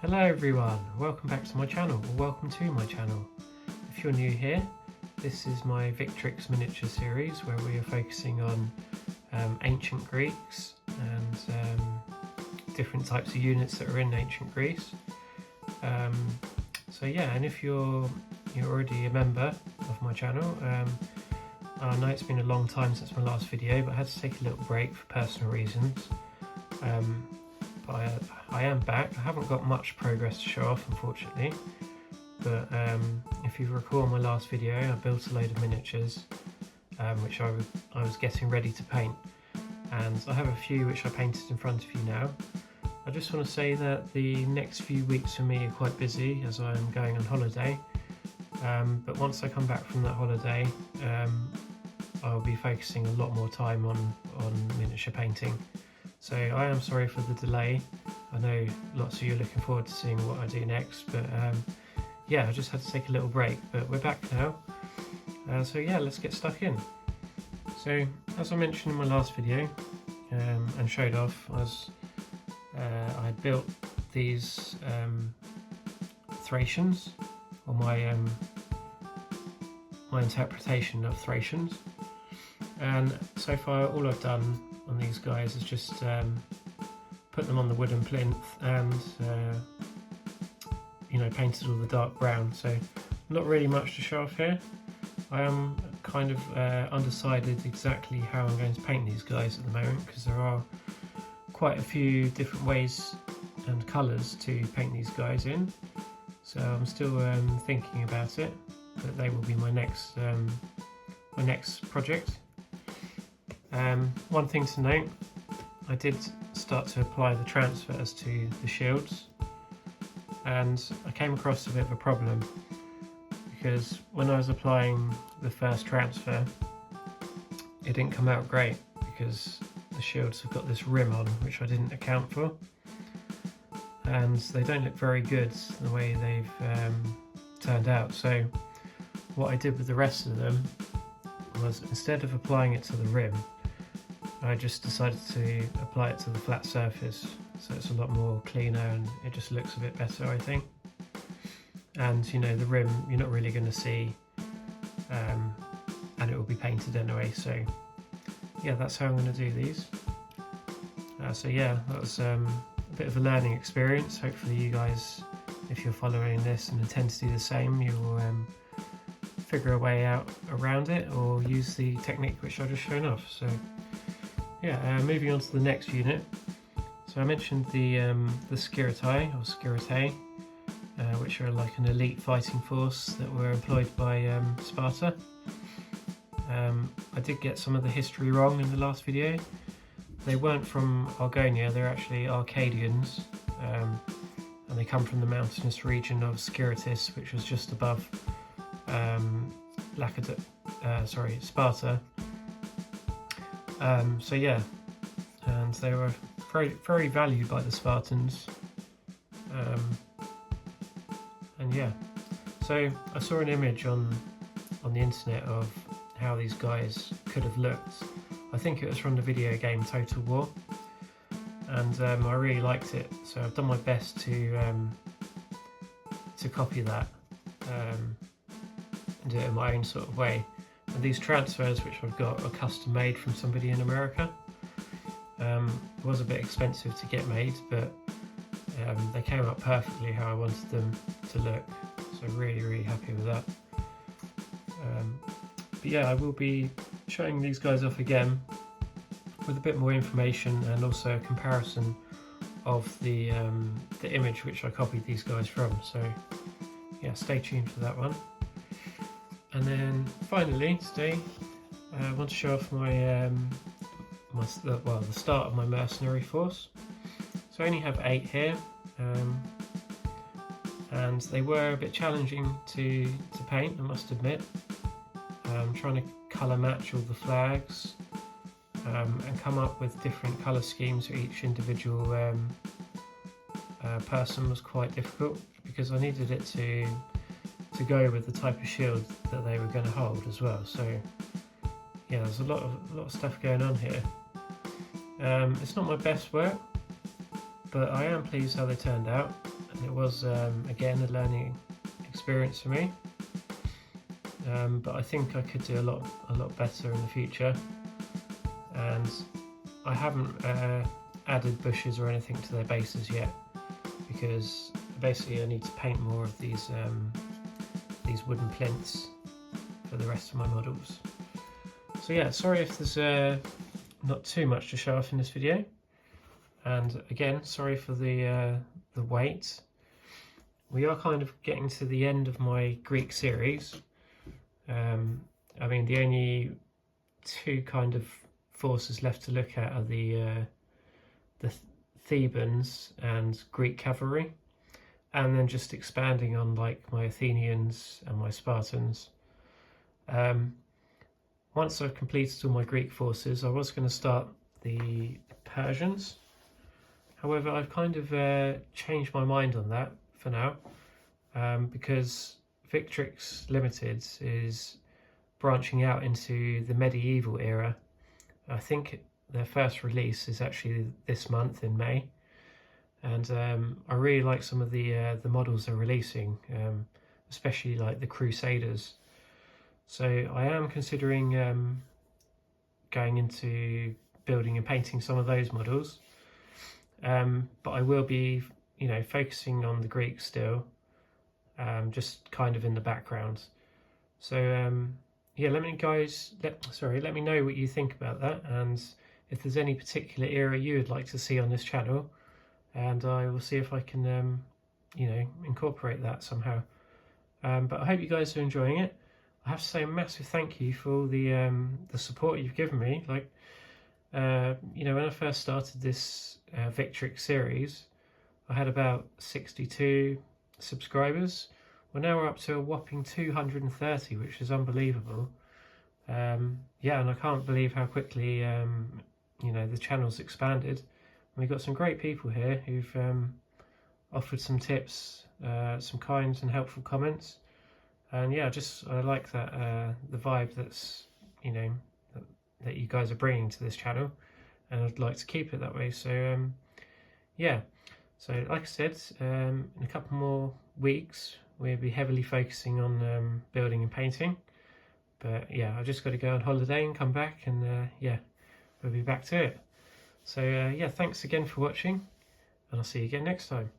Hello everyone, welcome back to my channel, or welcome to my channel. If you're new here, this is my Victrix Miniatures series where we are focusing on ancient Greeks and different types of units that are in ancient Greece. So yeah, and if you're already a member of my channel, I know it's been a long time since my last video, but I had to take a little break for personal reasons. But I am back. I haven't got much progress to show off, unfortunately, but if you recall my last video, I built a load of miniatures which I was getting ready to paint, and I have a few which I painted in front of you now. I just want to say that the next few weeks for me are quite busy as I'm going on holiday, but once I come back from that holiday, I'll be focusing a lot more time on miniature painting. So I am sorry for the delay. I know lots of you are looking forward to seeing what I do next, but yeah, I just had to take a little break, but we're back now. So yeah, let's get stuck in. So as I mentioned in my last video and showed off, I built these Thracians, or my interpretation of Thracians, and so far all I've done on these guys is just put them on the wooden plinth and painted all the dark brown, so not really much to show off here. I am kind of undecided exactly how I'm going to paint these guys at the moment, because there are quite a few different ways and colours to paint these guys in, so I'm still thinking about it, but they will be my next project. One thing to note, I did start to apply the transfers to the shields, and I came across a bit of a problem, because when I was applying the first transfer, it didn't come out great because the shields have got this rim on which I didn't account for, and they don't look very good the way they've turned out. So what I did with the rest of them was, instead of applying it to the rim, I just decided to apply it to the flat surface, so it's a lot more cleaner and it just looks a bit better, I think. And the rim you're not really going to see, and it will be painted anyway, so yeah, that's how I'm going to do these. So yeah, that was a bit of a learning experience. Hopefully you guys, if you're following this and intend to do the same, you'll figure a way out around it or use the technique which I've just shown off. So yeah, moving on to the next unit. So I mentioned the Skir or Skiritae, which are like an elite fighting force that were employed by Sparta. I did get some of the history wrong in the last video. They weren't from Argonia, they're actually Arcadians, and they come from the mountainous region of Skiritis, which was just above Sparta. So yeah, and they were very, very valued by the Spartans, and yeah, so I saw an image on the internet of how these guys could have looked. I think it was from the video game Total War, and I really liked it, so I've done my best to copy that and do it in my own sort of way. And these transfers which I've got are custom made from somebody in America. It was a bit expensive to get made, but they came out perfectly how I wanted them to look, so really, really happy with that. But yeah, I will be showing these guys off again with a bit more information and also a comparison of the image which I copied these guys from, so yeah, stay tuned for that one. And then finally today, I want to show off the start of my mercenary force. So I only have 8 here, and they were a bit challenging to paint, I must admit. Trying to colour match all the flags and come up with different colour schemes for each individual person was quite difficult, because I needed it to go with the type of shield that they were going to hold as well. So yeah, there's a lot of stuff going on here. It's not my best work, but I am pleased how they turned out, and it was again a learning experience for me. But I think I could do a lot better in the future, and I haven't added bushes or anything to their bases yet, because basically I need to paint more of these wooden plinths for the rest of my models. So yeah, sorry if there's not too much to show off in this video, and again sorry for the wait. We are kind of getting to the end of my Greek series. I mean, the only two kind of forces left to look at are the Thebans and Greek cavalry, and then just expanding on like my Athenians and my Spartans. Once I've completed all my Greek forces, I was going to start the Persians. However, I've kind of changed my mind on that for now, because Victrix Limited is branching out into the medieval era. I think their first release is actually this month in May, and I really like some of the models they're releasing, especially like the Crusaders. So I am considering going into building and painting some of those models, but I will be, focusing on the Greeks still, just kind of in the background. So yeah, let me know what you think about that, and if there's any particular era you would like to see on this channel, and I will see if I can incorporate that somehow. But I hope you guys are enjoying it. I have to say a massive thank you for all the support you've given me. Like, when I first started this Victrix series, I had about 62 subscribers. Well, now we're up to a whopping 230, which is unbelievable. Yeah, and I can't believe how quickly the channel's expanded. And we've got some great people here who've offered some tips, some kind and helpful comments. And yeah, I like that the vibe that's that you guys are bringing to this channel, and I'd like to keep it that way. So yeah, so like I said, in a couple more weeks we'll be heavily focusing on building and painting. But yeah, I've just got to go on holiday and come back, and yeah, we'll be back to it. So yeah, thanks again for watching, and I'll see you again next time.